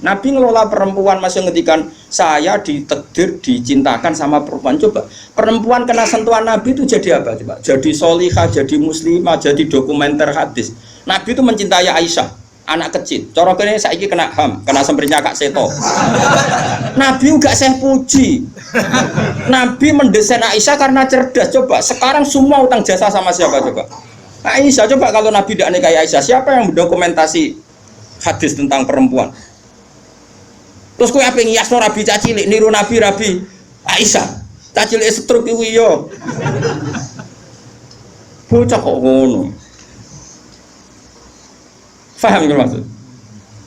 Nabi ngelola perempuan masih ngendikan saya ditakdir dicintakan sama perempuan. Coba perempuan kena sentuhan Nabi itu jadi apa coba? Jadi solihah, jadi muslimah, jadi dokumenter hadis. Nabi itu mencintai Aisyah, anak kecil. Cara kene saiki kena HAM, kena semprinya Kak Seto. Nabi enggak saya puji. Nabi mendesain Aisyah karena cerdas. Coba sekarang semua utang jasa sama siapa coba? Aisyah. Coba kalau Nabi tidak nikahi Aisyah, siapa yang mendokumentasi hadis tentang perempuan? Terus kowe ape ngiyasno Rabi cacilik niru Nabi Aisyah. Cacilik stroke iku yo. Bocah kok ngono. Paham nggak maksud?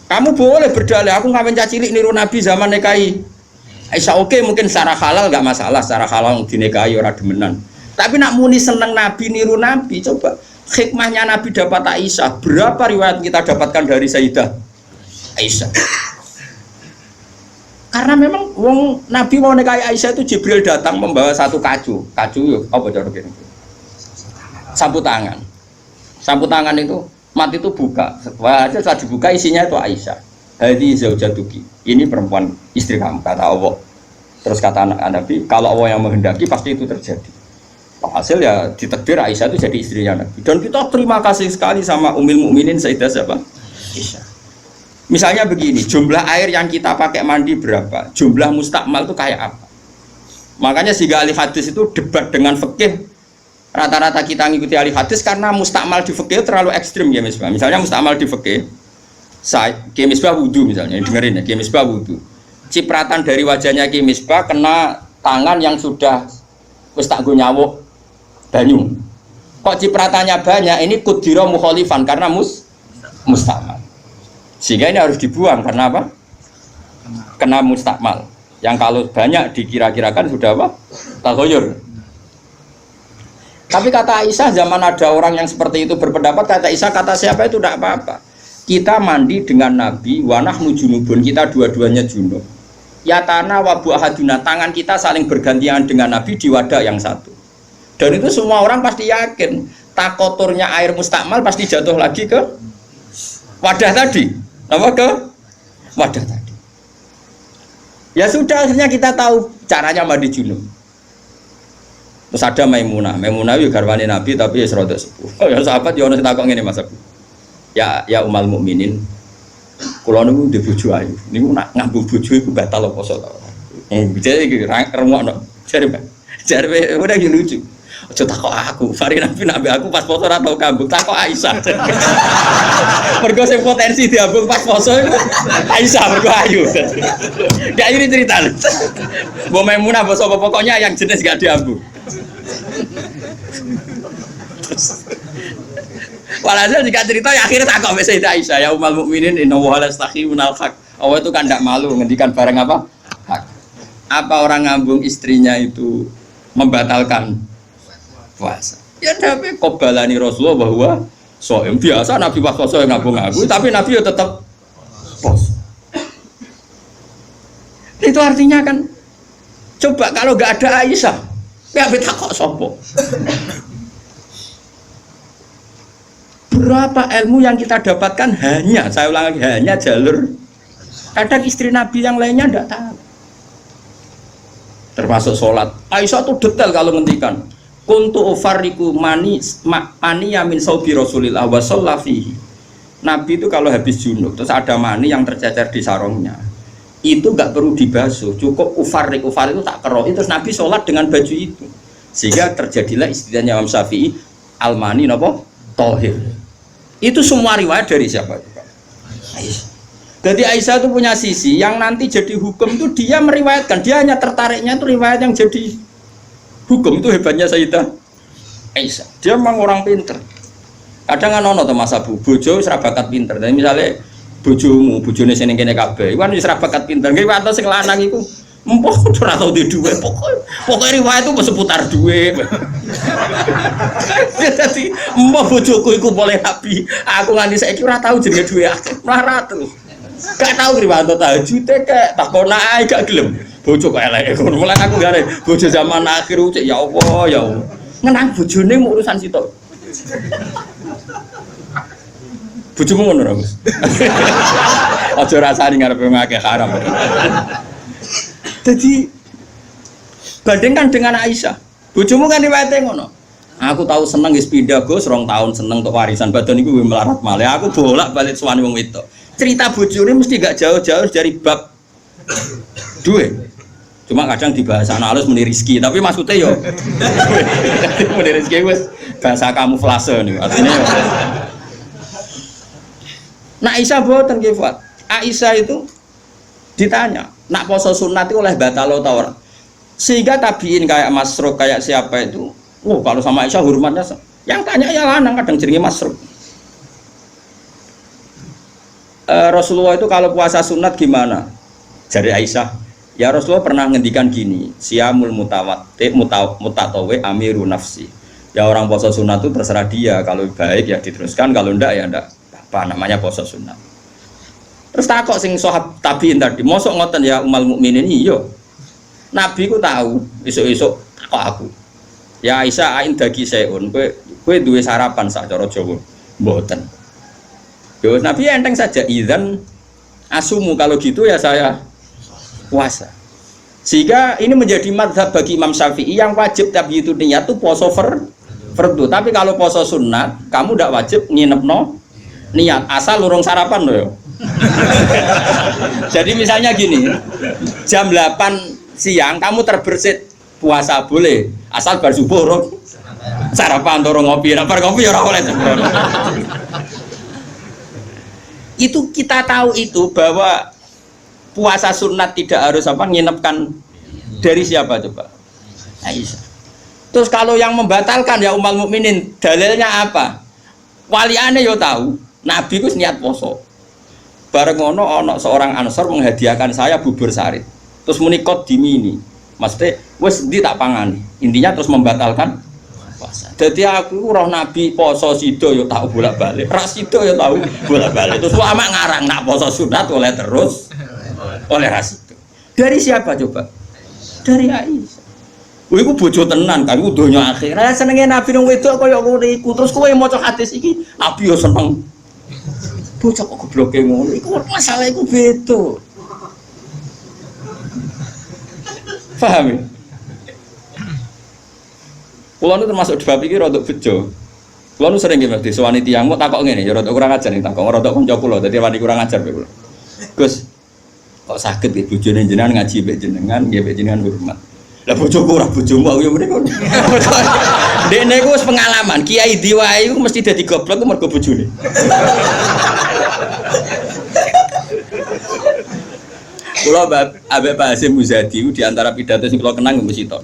Kamu boleh berdalih aku ngawin cacilik niru Nabi zaman nikahi Aisyah, oke, mungkin secara halal nggak masalah, secara halal dinikahi ora demenan. Tapi nak muni seneng Nabi niru Nabi, coba hikmahnya Nabi dapat Aisyah. Berapa riwayat kita dapatkan dari Sayyidah Aisyah? Karena memang wong Nabi mau nikahi Aisyah itu Jibril datang membawa satu kacu yuk, apa cara gini? Sapu tangan. Sapu tangan itu mati itu buka. Wah, setelah dibuka isinya itu Aisyah. Hadi zaujatuki. Ini perempuan istri kamu kata Allah. Terus kata anak Nabi, kalau Allah yang menghendaki pasti itu terjadi. Hasil ya ditakdir Aisyah itu jadi istrinya Nabi. Dan kita terima kasih sekali sama Ummul Mukminin Sayyidah siapa? Aisyah. Misalnya begini, jumlah air yang kita pakai mandi berapa? Jumlah mustakmal itu kayak apa? Makanya sehingga ahli hadis itu debat dengan fikih. Rata-rata kita ngikuti ahli hadis karena mustakmal di fikih terlalu ekstrim ya Misbah. Misalnya mustakmal di fikih, Ki Misbah wudu misalnya, dengerin ya, Ki Misbah wudu. Cipratan dari wajahnya Ki Misbah kena tangan yang sudah wis tak go nyawuk banyu. Kok cipratannya banyak? Ini kudira mukhalifan karena mustakmal. Sehingga ini harus dibuang karena apa? Kena mustakmal. Yang kalau banyak dikira-kirakan sudah apa? Taghayyur. Tapi kata Aisyah, zaman ada orang yang seperti itu berpendapat, kata Aisyah, kata siapa itu tidak apa-apa. Kita mandi dengan Nabi, wa nahnu junubun, kita dua-duanya junub. Ya tanah wa bu'ahaduna, tangan kita saling bergantian dengan Nabi di wadah yang satu. Dan itu semua orang pasti yakin, takoturnya air mustakmal pasti jatuh lagi ke wadah tadi. Apa ke wadah tadi? Ya sudah, akhirnya kita tahu caranya mandi junub. Terus ada Maimunah itu garwane Nabi tapi ya serodok sepuh. Oh ya sahabat ya ono sing takok ngene Mas Abu. Ya Ummul Mukminin. Kula niku ndek bojo ayu. Niku nak ngambung bojo iku batal apa poso ta. Jadi iki remokno. Jare udah lucu. Aja takok aku, Fari Nabi aku pas poso ora tau kambung, takok Aisyah. Mergo sing potensi diambung pas poso Aisyah mergo ayu. Gak ini cerita. Mbok Maimunah mbok sapa pokoknya yang jenis gak diambung. Walhasil jika cerita ya akhirnya takok wis Sayyidah Aisyah, ya Ummul Mukminin inna wa la yastahi minal haq. Allah itu kan tidak malu ngendikan barang apa? Hak. Apa orang ngambung istrinya itu membatalkan puasa? Ya tapi qobalani Rasulullah bahwa soem biasa Nabi pas poso yang ngambung aku, tapi Nabi ya tetap poso. Itu artinya kan coba kalau nggak ada Aisyah, ya beta kok sopo. Berapa ilmu yang kita dapatkan hanya, saya ulang lagi, hanya jalur. Kadang istri Nabi yang lainnya tidak tahu. Termasuk sholat. Aisyah tuh detail kalau ngendikan. Kuntu ufarriku mani yamin saubi Rasulillah wa shallafihi. Nabi itu kalau habis junub terus ada mani yang tercecer di sarungnya, itu nggak perlu dibasuh, cukup ufarrik itu tak keroi, terus Nabi sholat dengan baju itu, sehingga terjadilah istilahnya Imam Syafi'i al-mani nopo tohir. Itu semua riwayat dari siapa? Aisyah. Jadi Aisyah itu punya sisi yang nanti jadi hukum itu dia meriwayatkan, dia hanya tertariknya itu riwayat yang jadi hukum. Itu hebatnya Sayyidah Aisyah. Dia memang orang pinter. Kadang kan ono to Mas Abu, bojo wis ra bakat pinter. Jadi misalnya bojone sing kene kabeh, iku kan wis ra bakat pinter. Nggih wae sing lanang iku empok ora tau di duwe, pokoke riwayat itu seputar duwe. Jadi empok bojoku iku boleh nabi, aku nganti saiki ora tau jenenge duwe akeh, melarat terus. Gak tahu riwayat tahajud kek takon ae gak gelem. Bojo kok elek ngono. Mulane aku gare bojo zaman akhir cek ya Allah ya Allah. Ngenang bojone mu urusan sitok. Bojomu ngono ora, Gus? Aja rasani ngarepe ngakeh haram. Jadi bandingkan dengan Aisyah. Bojomu kan riwayate ngono. Aku tahu seneng wis pindah Gus, 2 tahun seneng untuk warisan badan iku melarat malih. Aku bolak-balik suwani wong wedok. Cerita bojone mesti gak jauh-jauh dari bab duit. Cuma kadang dibahas anak halus muni rezeki, tapi maksudnya yo muni rezeki wis bahasa kamuflase niku. Artinya yo. Nah Aisyah boten nggih, Fat. Aisyah itu ditanya, nak poso sunat itu oleh batalo ta ora? Sehingga tabiin kayak Masruq kayak siapa itu, kalau sama Aisyah hormatnya, yang tanya ya lanang kadang jenenge Masruq. Rasulullah itu kalau puasa sunat gimana? Jadi Aisyah, ya Rasulullah pernah ngendikan gini, siyamul mutatawi amiru nafsi. Ya orang puasa sunat itu terserah dia, kalau baik ya diteruskan, kalau enggak ya enggak. Apa namanya puasa sunat. Terus takok sing sahabat tabiin tadi, mosok ngoten ya umal mukminin iya. Nabi ku tahu, esuk-esuk takok aku. Ya Aisyah ain dagi seun, kowe duwe sarapan sak cara Jawa. Mboten. Yo Nabi enteng saja idzan asumu kalau gitu ya saya puasa. Sehingga ini menjadi mazhab bagi Imam Syafi'i yang wajib tapi itu niat tuh poso fardu. Tapi kalau poso sunat, kamu ndak wajib nginepno niat asal lurung sarapan loh ya. Jadi misalnya gini, jam 8 siang kamu terbersit puasa boleh asal bar subuh urung sarapan turun ngopi, bar ngopi ya ora oleh. Itu kita tahu itu bahwa puasa sunat tidak harus apa nginepkan dari siapa coba? Aisyah. Terus kalau yang membatalkan ya ummul mukminin, dalilnya apa? Waliane yo tahu, Nabi ku niat poso. Bareng ngono ana seorang Ansor menghadiahkan saya bubur sarit. Terus menikot dimini, maksudnya wes ndi tak pangani. Intinya terus membatalkan puasa. Jadi aku roh Nabi poso sido yo tahu bolak-balik, ras sido yo tahu bolak-balik. Terus lama ngarang nak poso sunat oleh terus oleh ras itu. Dari siapa coba? Dari Aisyah. Kowe iku bojo tenan, kan donya akhir. Lah senenge Nabi nang wedok kaya ngono iku. Terus kowe maca hadis iki, Nabi yo seneng. Bocah kok gobloke ngono. Iku masalah iku beda. Paham ya? Kulo nu termasuk bab iki rodok bejo. Kulo nu sering nggih Mas disowani tiyang kok takok ngene ya rodok kurang ajar ning takok rodok kanca kula dadi wani kurang ajar kula. Gus, kok saged nggih bojone jenengan ngaji mbek jenengan nggih mbek jenengan hormat. Lah bojoku ora bojomu aku ya mrene. Dekne ku wis pengalaman, kiai diwae iku mesti dadi goblok ku mergo bojone. Kula Habib Pak Hasyim Muzadi di antara pidato sing kula kenang mesti to.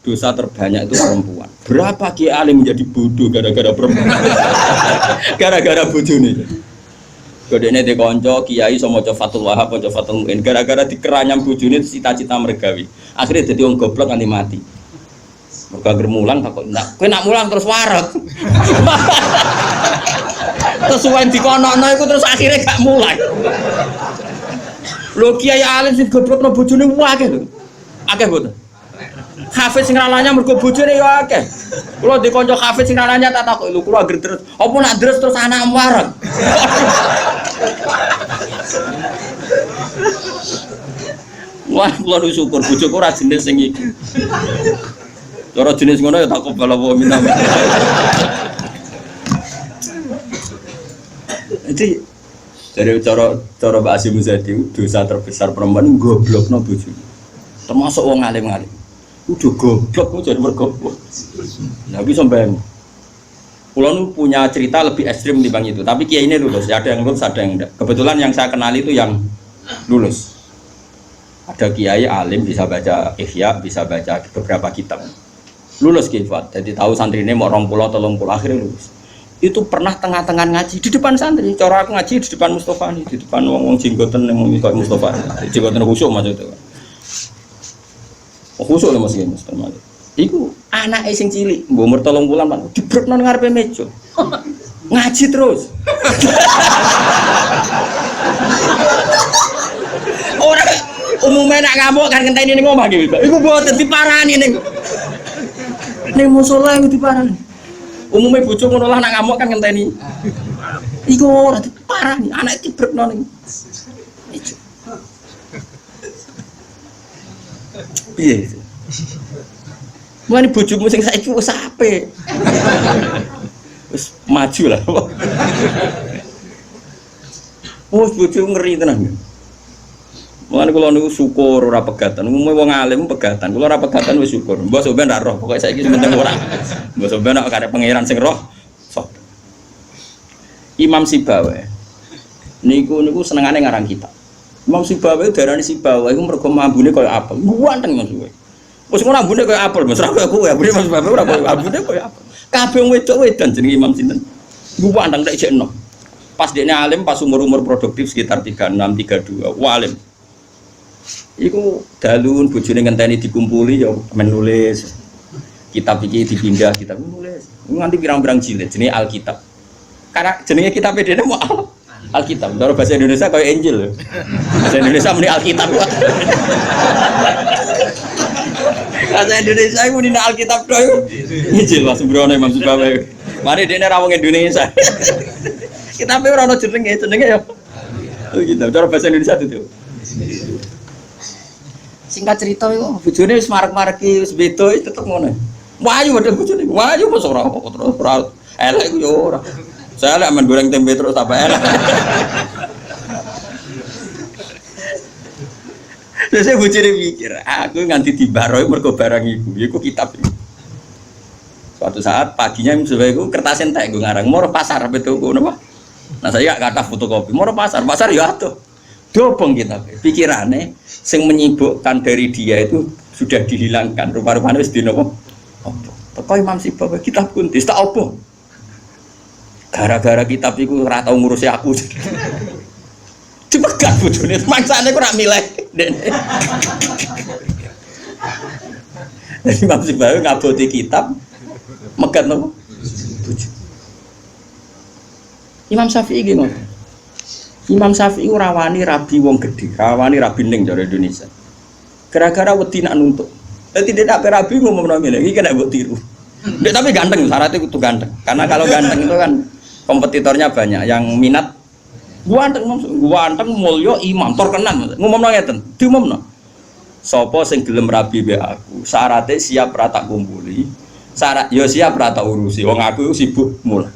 Dosa terbanyak itu perempuan. Berapa kiai alim menjadi bodoh gara-gara perempuan? Gara-gara bojone. Godene de kanca kiai iso maca Fathul Wahhab, maca Fathul Muin gara-gara dikeranyam bojone cita-cita mergawi. Akhirnya dadi wong goblok nganti mati. Mergo anggere mulang takok, "Nak, kowe nak mulang terus waret." Terus suwen dikono-ono iku terus akhirnya gak mulang. Lho kiai alim sing goblokno bojone akeh lho. Akeh mboten. Hafiz sing ralanya mergo bojone ya akeh. Kula di kanca hafiz sing ralanya tak takok lho kula anggere terus. Apa nak terus terus anak waret? Wah, kula syukur bojoku ora jenis sing iki. Cara jenis ngono ya tak kobal apa minta. Jadi dari cara Mbak Hasyim Muzadi dosa terbesar perempuan goblokno bojone. Termasuk wong alim-alim. Udah goblok jadi mergoblok. Nah, bisa bayang. Kula nu punya cerita lebih ekstrim dibanding itu, tapi kiai ini lulus, ada yang lulus, ada yang enggak. Kebetulan yang saya kenal itu yang lulus. Ada kiai alim bisa baca Ihya, bisa baca beberapa kitab. Lulus kifat, jadi tahu santri ini mau 20 30 akhirnya lulus. Itu pernah tengah-tengah ngaji di depan santri. Cara aku ngaji di depan Mustafa nih, di depan wong jenggoten yang ngomong kayak Mustafa. Jenggoten khusyuk maksudnya. Khusyuk lho Mas Mustafa. Iku anake sing cilik, mbok umur 3 bulan Pak, dibrokno nang ngarepe meja. Ngaji terus. Ora umumnya nak ngamuk kan ngenteni ning omah iki. Iku mboten diparani ning musala iku diparani. Umumnya bojo ngono lah nak ngamuk kan ngenteni. Iku ora diparani, anake dibrokno ning. Piye? Mulane bojomu sing saiki wis apik. Wis maju lah. Oh, bojomu ngeri tenan. Mulane kula niku syukur ora pegatan. Umume wong alim pegatan. Kula ora pegatan wis syukur. Mbok sampean ra roh, pokoke saiki penting ora. Mbok sampean nek karep pangeran sing roh. Sok. Imam Sibawa. Niku senengane ngarang kitab. Imam Sibawa darani Sibawa iku mergo ambune koyo apel. Ganteng Mas kowe. Wis ngono ambune koyo apel, Mas. Ora koyo kowe, ambune Mas Sibawa ora koyo ambune koyo apel. Kabeh wong wedok-wedan jenenge Imam sinten? Ganteng tak jekno. Pas dekne alim pas umur-umur produktif sekitar 36 32. Alim. Iku dalun bojone ngenteni dikumpuli ya menulis. Kitab iki dipindah, kitab nulis. Nganti pirang-pirang jilid jenenge Alkitab. Karena jenenge kitab dene mau Alkitab. Cara bahasa Indonesia kayak Injil. Bahasa Indonesia muni Alkitab. Bahasa Indonesia iku muni Alkitab tok iku. Injil Mas Brono Imam Sibawa. Mari dene ra wong Indonesia. Kitabe ora ono jenenge ya. Alkitab. Cara bahasa Indonesia itu. Singkat cerita iku bojone wis marek-mareki wis beda tetep ngono. Wayu padha bojone. Wayu mos ora terus ora elek ku yo ora. Saya lek men goreng tempe terus tambah elek. Terus saya bojone mikir, aku nganti dibaroi mergo barang iku kitab iki. Suatu saat paginya Sibawa iku kertas entek nggo ngarang, moro pasar betul ngono apa? Nah saya gak kata fotokopi, moro pasar ya atuh. Dobong kitab. Pikirane sing menyibukkan dari dia itu sudah dihilangkan. Rupa-rupane wis dinopo? Opo? Teko Imam Sibawa kitab kuntis tak opo? Gara-gara kitab iku ora tau ngurusi aku. Dipegat bojone, mangsane kok ora milih. Jadi Imam Sibawa ngaboti kitab megat nopo? Imam Syafi'i iki ngono. Imam Syafi'i rawani rabi wong gedhe, rawani rabi ning cara Indonesia. Gara-gara wedi nak nuntut. Dadi tidak rabi ngomongno ngene, iki kena mbok tiru. Ndek tapi ganteng, syaratnya kudu ganteng. Karena kalau ganteng itu kan kompetitornya banyak yang minat. Ganteng mulya imam terkenal. Ngomongno ngeten, diumumno. Sapa sing gelem rabi mbek aku, syaratnya siap ra tak kumpuli. Syarat ya siap ra tak urusi. Wong aku sibuk mul.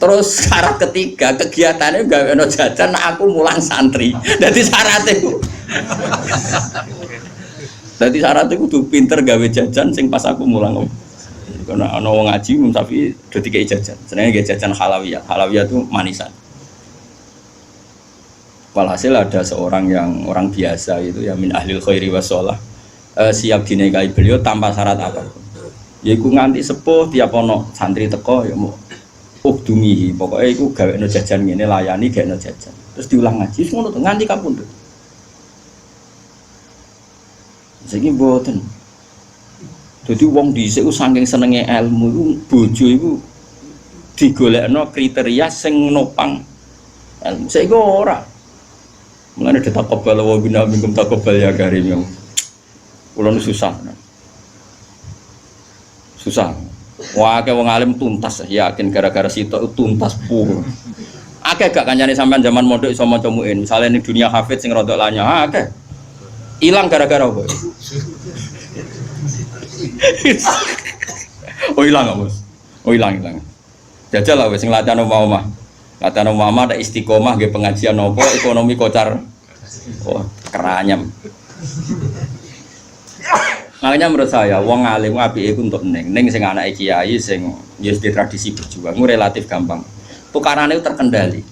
Terus syarat ketiga kegiatannya gawe ono jajan aku mulang santri. Dadi syaratnya Dadi syaratnya kudu pinter gawe jajan sing pas aku mulang. Karena ana wong ngaji Imam Syafi'i do dikei jajan. Senenge gawe jajan halawiyah. Halawiyah itu manisan. Walhasil ada seorang yang orang biasa itu ya min ahlil khairi wassalah siap dinikahi beliau tanpa syarat apapun. Yaiku nganti sepuh tiap ono santri teko ya mau ukdumihi, pokoknya itu gawe no jajan ngene layani gawe no jajan. Terus diulang ngaji ngono to nganti kapundhut. Saiki mboten. Dadi wong dhisik saking senenge ilmu iku bojo iku digolekno kriteria sing nopang ilmu. Saiki ora. Mulane ditakobal wa bina minkum takobal ya karim. Kula susah. Susah. Wah, kayak wong alim tuntas, yakin gara-gara sitok tuntas pur. Akeh gak kancane sampean zaman mondok iso maca muin. Misale ning dunia hafid sing rodok lanya, akeh. Ilang gara-gara apa? Oh ilang gak, Bos? Oh ilang. Jajal lah wis nglatihan omah-omah. Latihan omah ada istiqomah nggih pengajian nopo ekonomi kocar. Oh, keranyam. Makanya menurut saya, wong alim apike iku untuk ning sing anake kiai sing ya di tradisi berjuang itu relatif gampang. Tukarannya itu terkendali.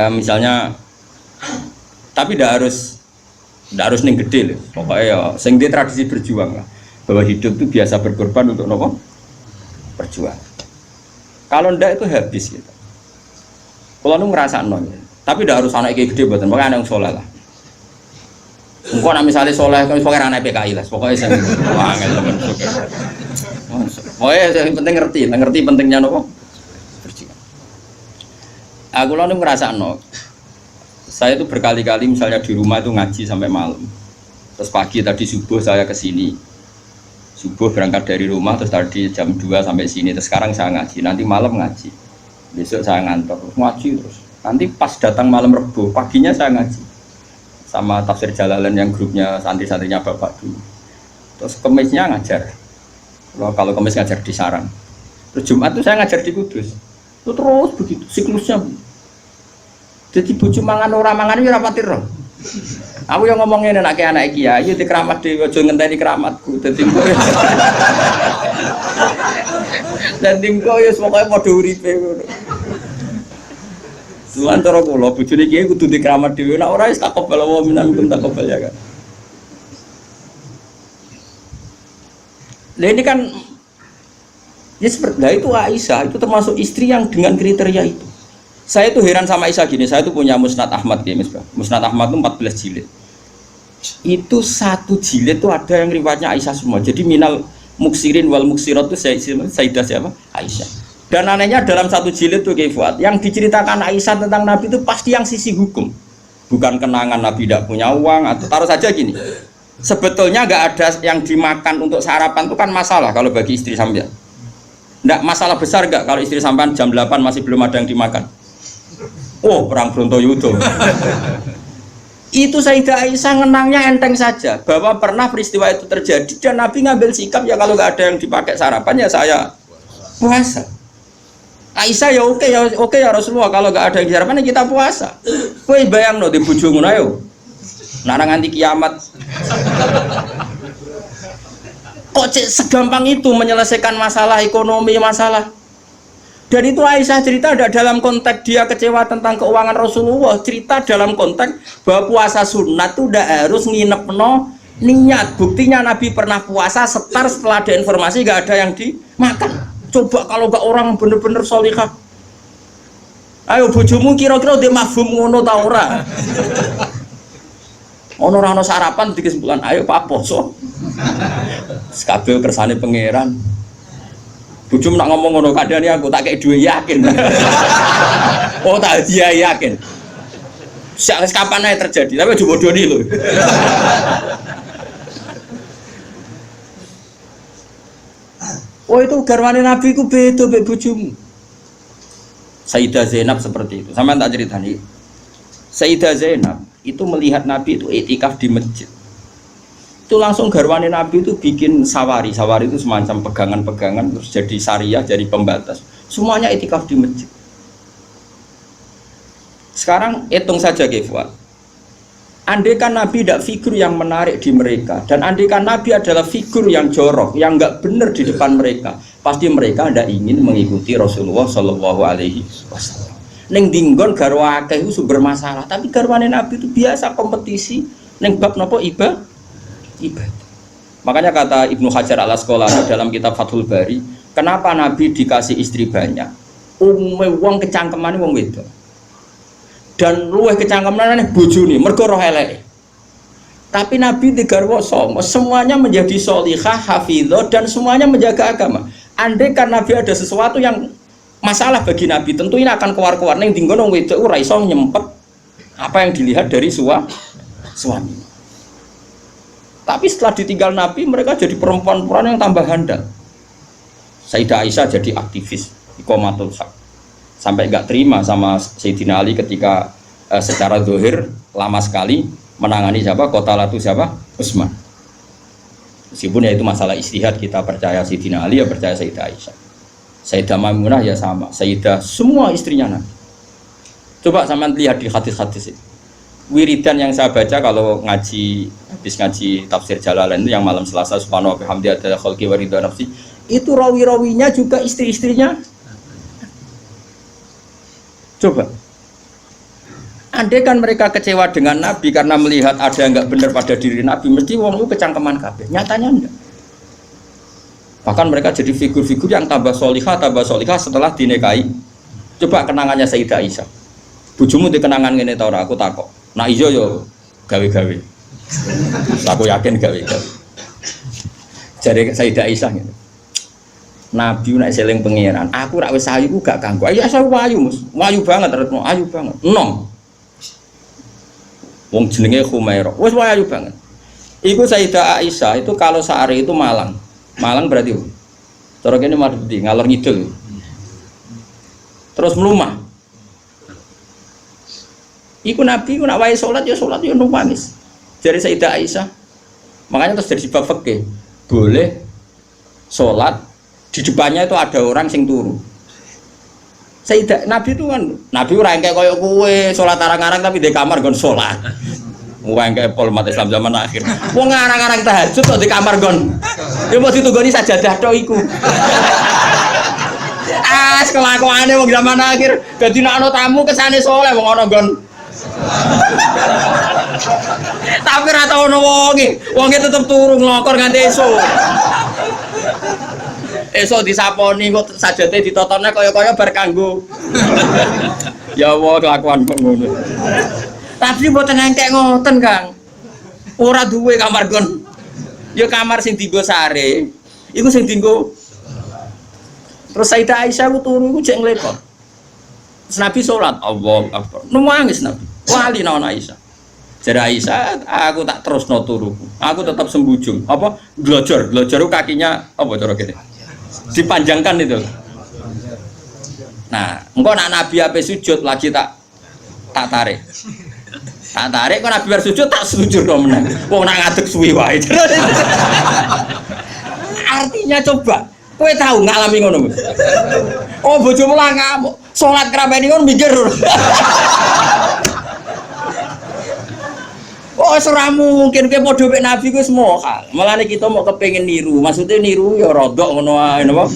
Misalnya, tapi tidak harus ning gede loh. Pokoknya ya, sing di tradisi berjuang lah. Bahwa hidup itu biasa berkorban untuk nopo berjuang. Kalau ndak itu habis gitu. Kalau nu ngerasa nol, tapi tidak harus anak kiai gede buatan, pokoknya anak yang soleh lah. Engkau nak misalnya soleh, kau pokoknya anak PKI lah, pokoknya saya angel teman. Pokoknya yang penting ngerti pentingnya nopo. Aku lalu ngerasa nol. Saya itu berkali-kali misalnya di rumah itu ngaji sampai malam. Terus pagi tadi subuh saya ke sini. Subuh berangkat dari rumah terus tadi jam 2 sampai sini. Terus sekarang saya ngaji. Nanti malam ngaji. Besok saya ngantor ngaji terus. Nanti pas datang malam Rebo, paginya saya ngaji sama tafsir Jalalain yang grupnya santri-santrinya bapak dulu. Terus Kemisnya ngajar. Kalau Kemis ngajar di Sarang. Terus Jumat itu saya ngajar di Kudus. Itu terus begitu siklusnya. Jadi bojo mangan ora mangan iki ora pati ro. Aku yang ngomongin anak kiai di keramat dhewe aja ngenteni keramatku. Dadi engko. Dan engko ya pokoke padha uripe ngono. Tuhan cara kula bojone kiai kudu di keramat dhewe nek ora wis takobal wa minkum takobal ya kan. Nah ini kan ya seperti itu Aisyah itu termasuk istri yang dengan kriteria itu. Saya itu heran sama Aisyah gini, saya itu punya Musnad Ahmad ya Misbah. Musnad Ahmad itu 14 jilid. Itu satu jilid itu ada yang riwayatnya Aisyah semua. Jadi minal muksirin wal muksirat itu Sayyidah siapa? Aisyah. Dan anehnya dalam satu jilid itu Fuad, yang diceritakan Aisyah tentang Nabi itu pasti yang sisi hukum. Bukan kenangan Nabi tidak punya uang atau taruh saja gini. Sebetulnya nggak ada yang dimakan untuk sarapan itu kan masalah kalau bagi istri sampean. Nggak masalah besar nggak kalau istri sampean jam 8 masih belum ada yang dimakan. Oh, perang Brontoyudo. Itu Sayyidah Aisyah ngenangnya enteng saja bahwa pernah peristiwa itu terjadi dan Nabi ngambil sikap ya kalau nggak ada yang dipakai sarapan ya saya puasa. Aisyah ya oke ya Rasulullah kalau nggak ada yang sarapan ya kita puasa. Kowe bayangno di bojo ngono ayo. Nara nganti kiamat. Kok segampang itu menyelesaikan masalah ekonomi masalah. Dan itu Aisyah cerita ada dalam konteks dia kecewa tentang keuangan Rasulullah, cerita dalam konteks bahwa puasa sunat itu udah harus nginep niat. Buktinya Nabi pernah puasa setelah ada informasi gak ada yang dimakan. Coba kalau gak orang bener-bener sholihah. Ayo bojomu kira-kira dia mafhum ngono ta ora? Ono rano sarapan di kesimpulan, ayo Pak poso. Kabeh kersane pangeran. Bujum nak ngomong ngono kadane aku tak kayak duwe yakin. Oh tak dia yakin. Sak kapan ae terjadi, tapi aja bodoni lho. Oh itu garwane Nabi ku beda mbek bojomu. Sayyidah Zainab seperti itu. Sampeyan tak ceritani. Sayyidah Zainab itu melihat Nabi itu iktikaf di masjid. Itu langsung garwane Nabi itu bikin sawari itu semacam pegangan-pegangan terus jadi syariah, jadi pembatas semuanya iktikaf di masjid. Sekarang hitung saja Fuad, andaikan Nabi tidak figur yang menarik di mereka dan andaikan Nabi adalah figur yang jorok yang nggak benar di depan mereka, pasti mereka tidak ingin mengikuti Rasulullah Shallallahu Alaihi Wasallam. Neng dinggon garwa akeh itu bermasalah, tapi garwane Nabi itu biasa kompetisi neng bab nopo ibadah. Makanya kata Ibnu Hajar al-Asqalani dalam kitab Fathul Bari, kenapa Nabi dikasih istri banyak? Wong kecangkemane wong wedok. Dan luwih kecangkemane bojone mergo roh eleke. Tapi Nabi digarwa songo, semuanya menjadi sholihah, hafizah dan semuanya menjaga agama. Andai kan Nabi ada sesuatu yang masalah bagi Nabi, tentu ini akan keluar-keluar ning dinggon wong wedok ora iso nyempet apa yang dilihat dari suami. Tapi setelah ditinggal Nabi, mereka jadi perempuan-perempuan yang tambah handal. Sayyidah Aisyah jadi aktivis, iqamatul haq. Sampai nggak terima sama Sayyidina Ali ketika secara zahir lama sekali menangani siapa? Qatalatu siapa? Utsman. Meskipun ya itu masalah ijtihad, kita percaya Sayyidina Ali ya percaya Sayyidah Aisyah. Sayyidah Maimunah ya sama, Sayyidah semua istrinya Nabi. Coba sampean lihat di hadis-hadis itu. Wiridan yang saya baca kalau habis ngaji tafsir Jalalain itu yang malam Selasa subhanahu wa bihamdihi adada khalqi wa ridha nafsi, itu rawi-rawinya juga istri-istrinya. Coba andai kan mereka kecewa dengan Nabi karena melihat ada yang nggak benar pada diri Nabi, mesti wong itu kecangkeman kabeh. Nyatanya enggak. Bahkan mereka jadi figur-figur yang tambah solihah setelah dinikahi. Coba kenangannya Sayyidah Aisyah. Bojomu di kenangan ngene ta ora? Aku takok. Nah iya yo gawe-gawe. Aku yakin gawe-gawe. Jadi Sayyidah Aisyah gitu. Nabi nek seling pangeran, aku rak wis ayu gak kanggo. Ayo asal wayu, Mus. Wayu banget, ayu banget. Enom. Wong jenenge Khumairah. Wis wayu banget. Iku Sayyidah Aisyah itu kalau sehari itu Malang. Malang berarti cara kene Mardi ngalor ngidul. Terus melumah. Iku Nabi ku nak wae salat ya nangis. Dari Sayyidah Aisyah. Makanya terus dari bab fikih boleh salat di depannya itu ada orang sing turu. Sayyidah Nabi itu kan Nabi ora engke koyo kowe salat arang-arang tapi di kamar gon salat. Wong engke pol umat Islam zaman akhir. Wong arang-arang tahajud kok di kamar gon. Ya mau ditunggoni sajadah tok iku. Kelakuane wong zaman akhir dadi nek ana tamu kesane saleh wong ana nggon. Tapi ora tau ono wonge tetep turu nglokor nganti esuk. Esuk disaponi kok sajate ditotone kaya-kaya bar kanggo. Ya Allah kelakuan kok ngono. Tapi mboten engkek ngoten, Kang. Ora duwe kamar nggon. Ya kamar sing dienggo sare. Iku sing dienggo. Terus Sayyidah Aisyah turu iku jek nglekor. Terus Nabi salat, Allahu Akbar. Nangis Nabi. Wali naon Aisyah. Jare Aisyah, aku tak terusno turuku. Aku tetap sembujung. Apa? Glojor kakinya apa cara kene? Dipanjangkan itu. Nah, engko nak Nabi ape sujud lagi tak tarik. Tak tarik kok Nabi bar sujud tak sujud kok meneh. Wong nak ngadeg suwi wae. Artinya coba kowe tahu ngalami ngono. Oh bojomu lah ngamuk. Salat krameni ngono mikir. Oh ora mungkin kowe padha mek Nabi ku semua. Mulane kita mau kepengin niru. Maksudnya niru ya rodok ngono ae napa.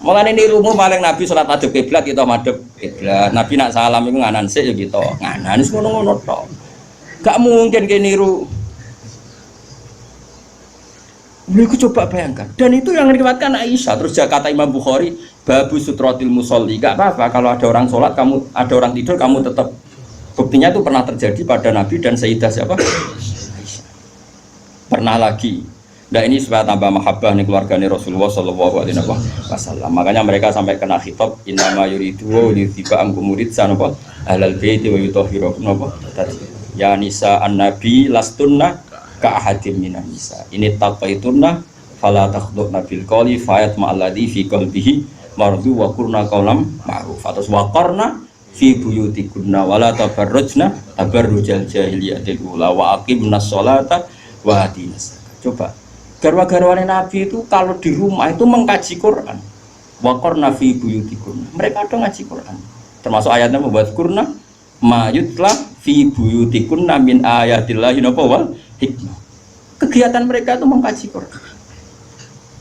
Mulane nirumu paling Nabi salat madhep kiblat kita madhep kiblat. Nabi nak salam iku nganan sik ya kita. Nganan wis ngono-ngono tok. Gak mungkin kowe niru. Mereka coba bayangkan, dan itu yang diriwayatkan Aisyah. Terus kata Imam Bukhari, babu sutrotil musolli. Gak apa-apa kalau ada orang sholat, kamu ada orang tidur, kamu tetap. Buktinya itu pernah terjadi pada Nabi dan Sayyidah siapa? Aisyah. Pernah lagi. Nah ini supaya tambah mahabbah nih keluarganya Rasulullah Shallallahu Alaihi Wasallam. Makanya mereka sampai kena khitab innama yuridu liyuthiba ankum muridsan apa ahlal baiti wa yutahhirakum apa. Ya nisa an-nabi lastunna ka ahadim minan nisa ini taqaitunna fala takhdurna bil qawli fayat ma'alladhi fi qalbihi mardu wa qurna qawlam ma'ruf atas wa qarna fi buyutikunna wala tabarrujna tabarrujal jahiliyatil ula wa aqimnas sholata wa atinas. Coba garwa-garwane Nabi itu kalau di rumah itu mengkaji Quran. Wa qarna fi buyutikunna, mereka ada ngaji Quran, termasuk ayatnya membuat kurna ma yutla fi buyutikunna min ayatillahi wal hikmah. Kegiatan mereka itu mengkaji Quran.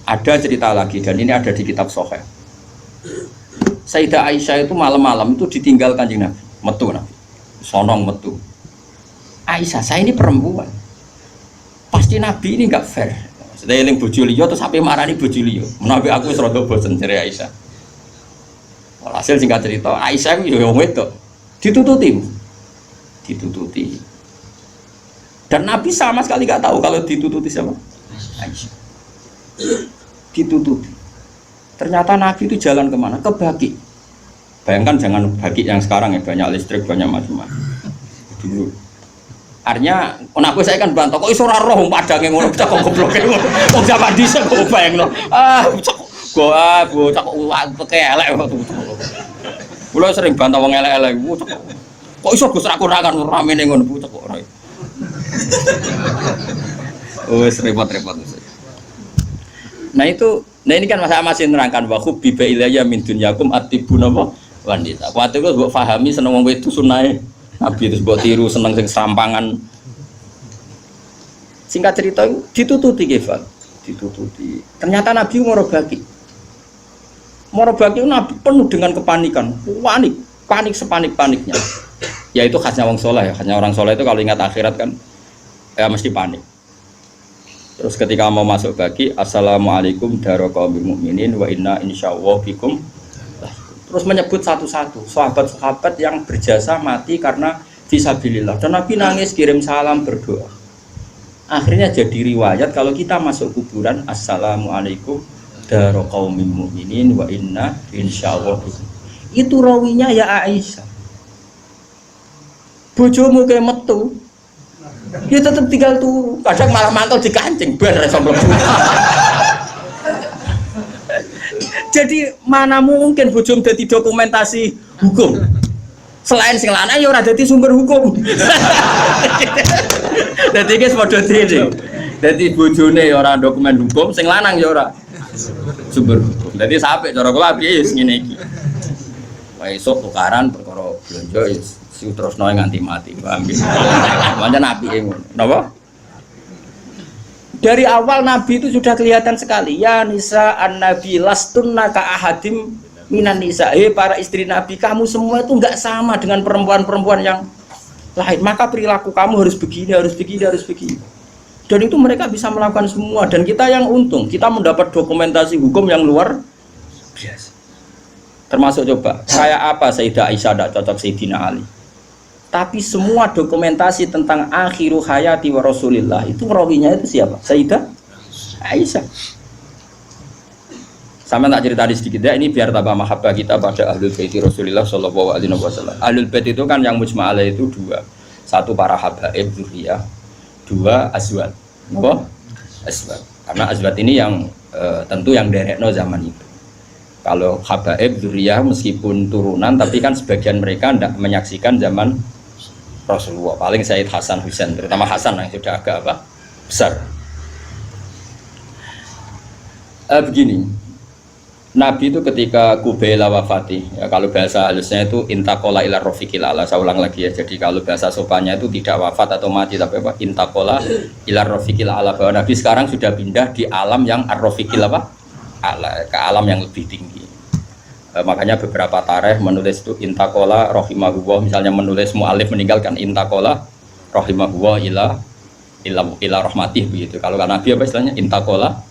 Ada cerita lagi dan ini ada di kitab Sahih. Sayyidah Aisyah itu malam-malam itu ditinggal Kanjeng Nabi, metu Nabi. Sonong metu. Aisyah, saya ini perempuan. Pasti Nabi ini enggak fair. Saya eling bojo liya terus sampai marani bojo liya. Menawi aku wis rada bosen jare Aisyah. Hasil singkat cerita, Aisyah itu yo wedok. Ditututi. Dan Nabi sama sekali nggak tahu kalau ditututi siapa? Aisyah. Ditututi. Ternyata Nabi itu jalan kemana? Ke Baqi. Bayangkan jangan Baqi yang sekarang ya, banyak listrik, banyak macam-macam. Dulu. Artinya, anakku saya kan bantah, kok iso ora roh padange ngono, cak kok goblok ngono. Wong zaman dhisik kok bayangno. Bocah kok elek kok. Kula sering bantah wong elek-elek. Kok iso Gus ra kurangan ramene ngono bocah kok ora. Wes repot-repot. Nah ini kan masih nerangkan wa hubbiba ilayya min dunyakum atibun apa wanita. Kuwi kok mbok pahami seneng wong wedok sunahe Nabi terus mbok tiru seneng sing sampangan. Singkat cerita ditututi Kefal, ditututi. Ternyata Nabi Morobaki Nabi penuh dengan kepanikan, panik sepanik-paniknya. Ya itu khasnya wong soleh ya, khasnya orang soleh itu kalau ingat akhirat kan ya mesti panik. Terus ketika mau masuk Baqi, assalamualaikum daraqaumil mukminin wa inna insyaallah bikum. Terus menyebut satu-satu sahabat-sahabat yang berjasa mati karena fisabilillah. Dan Nabi nangis kirim salam berdoa. Akhirnya jadi riwayat kalau kita masuk kuburan assalamualaikum daraqaumil mukminin wa inna insyaallah bikum. Itu rawinya ya Aisyah. Bojomu kayak metu. Dia tetap tinggal tuh, kadang malah mantul di kancing, bener sama Jadi mana mungkin bojom jadi dokumentasi hukum. Selain sing lanang ya ora dadi sumber hukum. Dadi iki padha dene. Dadi bojone ya ora dokumen hukum, sing lanang ya ora sumber hukum. Dadi sampe cara kula piye wis ngene iki. Wae esuk tukaran perkara blonjo ya terusno nganti mati. Paham nggih. Pancen apike ngono. Napa? Dari awal Nabi itu sudah kelihatan sekali. Ya nisa an-nabi lastunna ka ahadim minan nisa. Para istri Nabi, kamu semua itu enggak sama dengan perempuan-perempuan yang lain. Maka perilaku kamu harus begini, harus begini, harus begini. Dan itu mereka bisa melakukan semua. Dan kita yang untung, kita mendapat dokumentasi hukum yang luar biasa. Termasuk coba, kayak apa Sayyidah Aisyah tidak cocok Sayyidina Ali. Tapi semua dokumentasi tentang akhiru hayati wa Rasulillah itu rawinya itu siapa? Sayyidah Aisyah. Sama tak cerita sedikit ya, ini biar tambah mahabbah kita pada Ahlul Bait Rasulullah sallallahu alaihi wasallam. Ahlul Bait itu kan yang mujma' alaih itu dua. Satu para habaib dzurriyyah, dua azwat. Napa? Azwat. Karena azwat ini yang tentu yang derekno zaman itu. Kalau habaib dzurriyyah meskipun turunan tapi kan sebagian mereka tidak menyaksikan zaman Rasulullah, paling Sayyid Hasan Husain, terutama Hasan yang sudah agak besar. Begini, Nabi itu ketika Kubaila wafati, ya, kalau bahasa halusnya itu intakola ila rofiqil ala, saya ulang lagi ya. Jadi kalau bahasa sopannya itu tidak wafat atau mati, tapi apa? Intakola ila rofiqil ala, bahwa Nabi sekarang sudah pindah di alam yang ar-rofiqil ala, ke alam yang lebih tinggi. Makanya beberapa tarikh menulis itu intakola rahimahullah, misalnya menulis mu'alif meninggalkan intakola rahimahullah ila rahmatih begitu. Kalau Nabi apa istilahnya intakola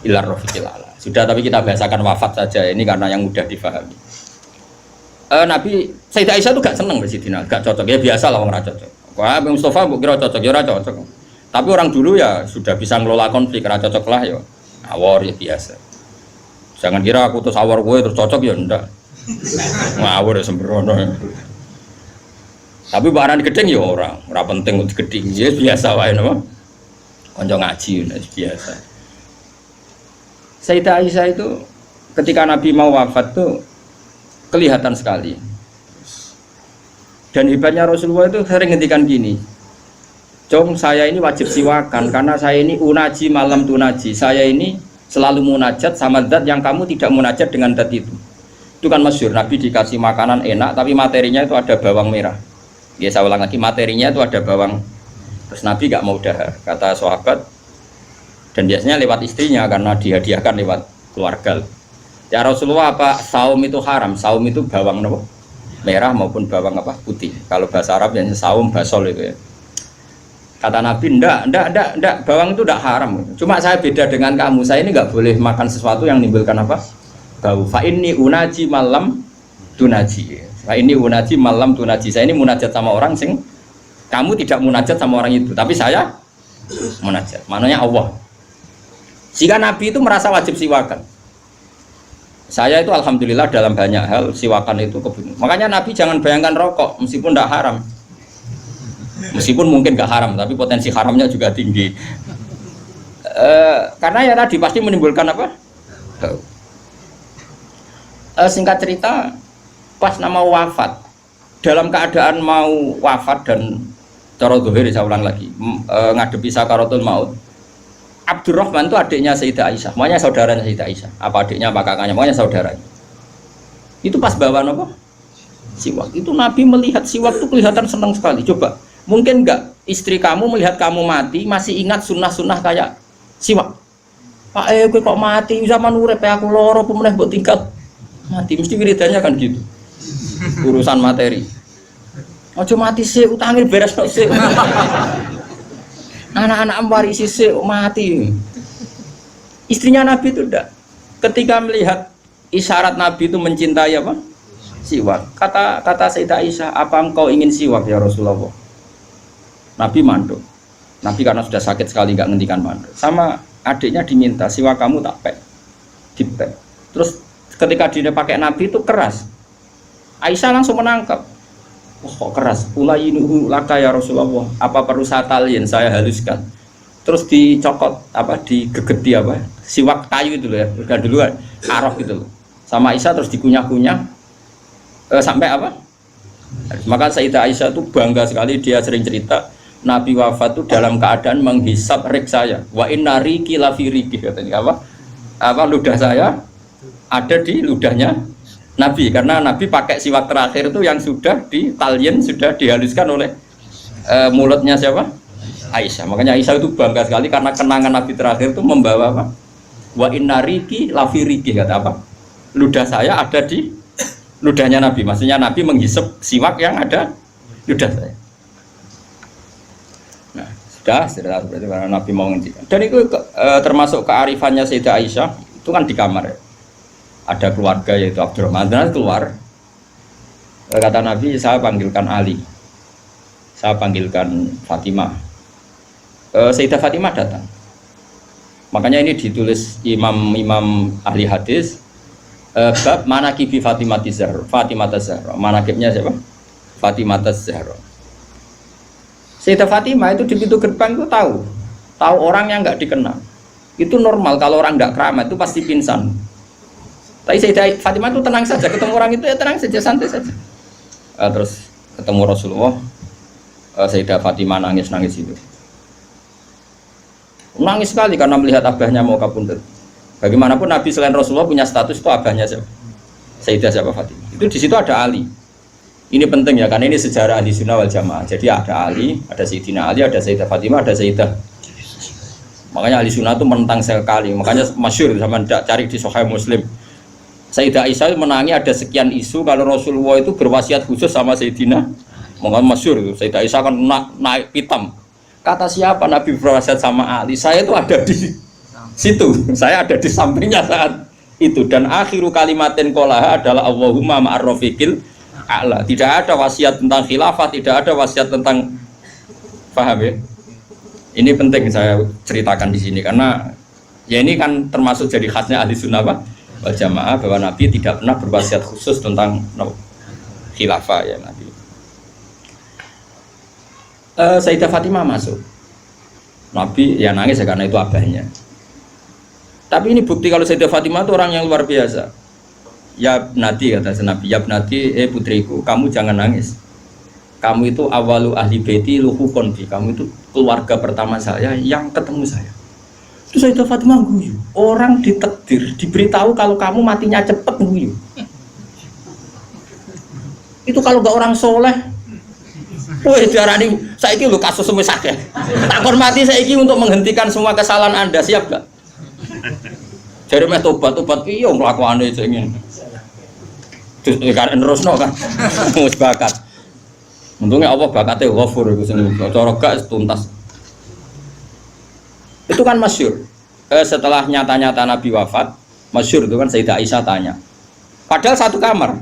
ila rafiqil ala. Sudah, tapi kita bahasakan wafat saja ini karena yang mudah difahami. Nabi Sayyidah Aisyah itu gak seneng Sayyidina, gak cocok ya, biasa lah orang cocok. Wah, Mustafa mbok kira cocok ya ora cocok. Tapi orang dulu ya sudah bisa ngelola konflik, ora cocok lah ya. Awor ya biasa. Jangan kira aku terus awar gue terus cocok ya ndak. Ngawur ya sembrono. Tapi barang gedeng ya ora penting untuk gedeng. Ya biasa wae napa. Kanca ngaji biasa. Sayyidah Aisyah itu ketika Nabi mau wafat tuh kelihatan sekali. Dan hebatnya Rasulullah itu sering ngendikan gini. Jong, saya ini wajib siwakan karena saya ini unaji malam tunaji. Saya ini selalu munajat sama zat yang kamu tidak munajat dengan zat itu. Itu kan masyhur, Nabi dikasih makanan enak tapi materinya itu ada bawang merah. Ya saya ulang lagi, materinya itu ada bawang. Terus Nabi gak mau dahar, kata sahabat. Dan biasanya lewat istrinya karena dihadiahkan lewat keluarga. Ya Rasulullah, apa saum itu haram? Saum itu bawang apa? Merah maupun bawang apa? Putih. Kalau bahasa Arab yang saum basol itu ya. Kata Nabi, enggak, bawang itu enggak haram. Cuma saya beda dengan kamu, saya ini enggak boleh makan sesuatu yang menimbulkan apa? Bau. Fa inni unaji malam tunaji. Fa inni unaji malam tunaji. Saya ini munajat sama orang sing kamu tidak munajat sama orang itu, tapi saya munajat. Maknanya Allah. Jika Nabi itu merasa wajib siwakan. Saya itu alhamdulillah dalam banyak hal siwakan itu kebun. Makanya Nabi jangan bayangkan rokok meskipun enggak haram. Meskipun mungkin gak haram, tapi potensi haramnya juga tinggi. Karena ya tadi pasti menimbulkan apa? Singkat cerita, pas nama wafat, dalam keadaan mau wafat dan cara zuhir, saya ulang lagi, ngadepi sakaratul maut. Abdurrahman itu adiknya Sayyidah Aisyah, makanya saudaranya Sayyidah Aisyah. Apa adiknya, apa kakaknya, makanya saudaranya. Itu pas bawa apa? Siwak. Itu Nabi melihat siwak itu kelihatan senang sekali. Coba. Mungkin enggak istri kamu melihat kamu mati masih ingat sunnah-sunnah kayak siwak. Pak gue kok mati zaman urip aku loro pemeneh mbok tinggal mati, mesti wiridannya kan gitu. Urusan materi. Ojo mati sih, utangnya beres tok sih. Anak-anak warisi sih mati. Istrinya Nabi itu enggak. Ketika melihat isyarat Nabi itu mencintai apa? Siwak. Kata Sayyidah Aisyah, apa engkau ingin siwak ya Rasulullah? Nabi manduk. Nabi karena sudah sakit sekali nggak ngendikan manduk. Sama adiknya diminta siwak kamu tak pek, dipek. Terus ketika dia pakai Nabi itu keras. Aisyah langsung menangkap. Wah kok keras. Ulayinuhu laka ya Rasulullah. Apa perlu saya talin? Saya haluskan. Terus dicokot apa? Digegeti apa? Siwak kayu itu loh ya. Udah duluan arok gitu loh. Sama Aisyah terus dikunyah-kunyah sampai apa? Maka Sayyidah Aisyah itu bangga sekali, dia sering cerita Nabi wafat itu dalam keadaan menghisap rik saya. Wa inna riki lafi riki, katanya apa ludah saya ada di ludahnya Nabi, karena Nabi pakai siwak terakhir itu yang sudah ditalyen, sudah dihaluskan oleh mulutnya siapa? Aisyah. Makanya Aisyah itu bangga sekali karena kenangan Nabi terakhir itu membawa apa? Wa inna riki lafi riki, kata apa? Ludah saya ada di ludahnya Nabi. Maksudnya Nabi menghisap siwak yang ada ludah saya. Nah, sudah berarti karena Nabi mau ngendikan. Dan itu termasuk kearifannya Sayyidah Aisyah, itu kan di kamar ya. Ada keluarga yaitu Abdurrahman, dan keluar. Kata Nabi, saya panggilkan Ali, saya panggilkan Fatimah. Sayyidah Fatimah datang. Makanya ini ditulis imam ahli hadis, bab manaqibi Fatimah Zahra. Manaqibnya siapa? Fatimah Zahra. Sayyidah Fatimah itu di pintu gerbang itu tahu orang yang nggak dikenal. Itu normal, kalau orang nggak keramat itu pasti pingsan. Tapi Sayyidah Fatimah itu tenang saja, ketemu orang itu ya tenang saja, santai saja. Terus ketemu Rasulullah, Sayyidah Fatimah nangis itu. Nangis sekali karena melihat abahnya mau kabundut. Bagaimanapun Nabi selain Rasulullah punya status itu abahnya siapa? Sayyidah siapa? Fatimah. Itu di situ ada Ali. Ini penting ya, karena ini sejarah ahli sunnah wal jamaah. Jadi ada Ali, ada Sayyidina Ali, ada Sayyidah Fatimah, ada Sayyidah. Makanya ahli sunnah itu menentang sekali. Makanya masyhur zaman cari di Sahih Muslim. Sayyidah Aisyah menangi ada sekian isu kalau Rasulullah itu berwasiat khusus sama Sayyidina. Makanya masyhur itu. Sayyidah Aisyah kan naik pitam. Kata siapa Nabi berwasiat sama Ali? Saya itu ada di situ. Saya ada di sampingnya saat itu. Dan akhiru kalimatin qolaha adalah Allahumma ma'ar rafiqil a'la. Tidak ada wasiat tentang khilafah, tidak ada wasiat tentang, paham ya? Ini penting saya ceritakan di sini karena ya ini kan termasuk jadi khasnya ahli sunnah wal jamaah, bahwa Nabi tidak pernah berwasiat khusus tentang khilafah ya Nabi. Sayyidah Fatimah masuk. Nabi ya nangis ya karena itu abahnya. Tapi ini bukti kalau Sayyidah Fatimah itu orang yang luar biasa. Ya nanti kata Nabi, ya nanti putriku, kamu jangan nangis. Kamu itu awalu ahli baiti luhukon bi. Kamu itu keluarga pertama saya yang ketemu saya. Itu Sayyidah Fatimah guyu. Orang ditakdir, diberitahu kalau kamu matinya cepet guyu. Itu kalau gak orang soleh. Woi diarani saiki lho kasus semua sakit. Tak hormati saiki untuk menghentikan semua kesalahan Anda, siap gak? Jadi meh tobat iya nglakuane sing ngene. Terus kan nerusno kan. Wis bakat. Untungnya Allah bakatnya ghafur itu sendiri. Cara gak tuntas. Itu kan masyhur. Setelah nyata-nyata Nabi wafat, masyhur itu kan Sayyidah Aisyah tanya. Padahal satu kamar.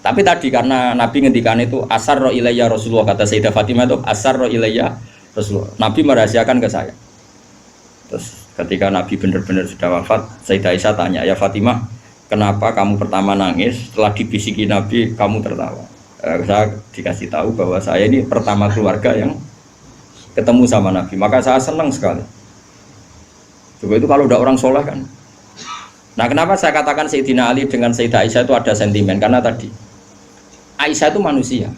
Tapi tadi karena Nabi ngendikan itu asarro ilayya Rasulullah, kata Sayyidah Fatimah itu asarro ilayya Rasulullah. Nabi merahasiakan ke saya. Terus ketika Nabi benar-benar sudah wafat, Sayyidah Aisyah tanya, ya Fatimah, kenapa kamu pertama nangis? Setelah dibisiki Nabi, kamu tertawa. Saya dikasih tahu bahwa saya ini pertama keluarga yang ketemu sama Nabi. Maka saya senang sekali. Coba itu kalau udah orang soleh kan. Nah kenapa saya katakan Sayyidina Ali dengan Sayyidah Aisyah itu ada sentimen? Karena tadi Aisyah itu manusia,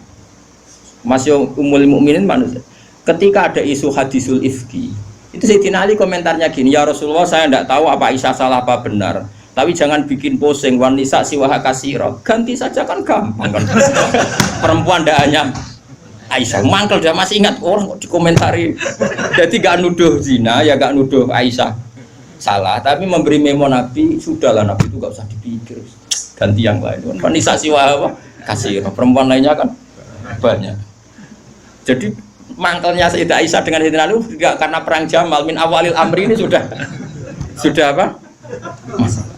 masih umul mukminin manusia. Ketika ada isu hadisul ifki, itu Sayyidina Ali komentarnya gini, ya Rasulullah saya tidak tahu apa Aisyah salah apa benar, tapi jangan bikin pusing, wanisa siwaha kasiro, ganti saja kan gampang kan. Perempuan tidak hanya Aisyah, mangkel dia masih ingat orang kok dikomentari. Jadi gak nuduh zina ya gak nuduh Aisyah salah, tapi memberi memo Nabi, sudahlah Nabi itu gak usah dipikir, ganti yang lain. Wanisa siwaha apa? Kasih perempuan lainnya kan banyak. Jadi mangkelnya Sayyidah Aisyah dengan Sayyidina Ali juga karena perang Jamal min awalil amri ini sudah apa? Masalah.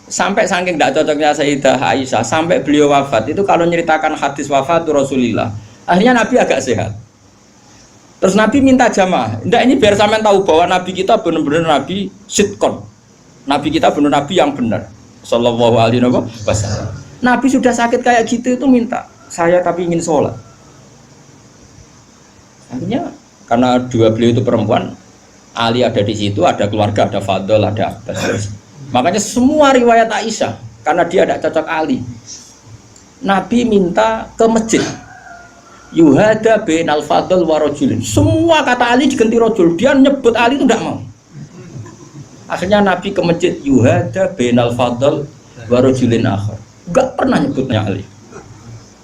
Sampai saking tidak cocoknya Sayyidah Aisyah sampai beliau wafat itu kalau nyeritakan hadis wafat Rasulullah, akhirnya Nabi agak sehat. Terus Nabi minta jamaah. Ndak ini biar sampean tahu bahwa Nabi kita benar-benar Nabi sidqon. Nabi kita benar Nabi yang benar. Sallallahu alaihi wasallam. Nabi sudah sakit kayak gitu itu minta, saya tapi ingin sholat. Akhirnya karena dua beliau itu perempuan, Ali ada di situ, ada keluarga, ada Fadl, ada Abbas. Makanya semua riwayat Aisyah karena dia tidak cocok Ali. Nabi minta ke masjid. Yuhada bainal fadl wa rajulin. Semua kata Ali diganti rajul. Dia nyebut Ali itu tidak mau. Akhirnya Nabi ke masjid. Yuhada bainal fadl wa rajulin akhar. Enggak pernah nyebutnya Ali.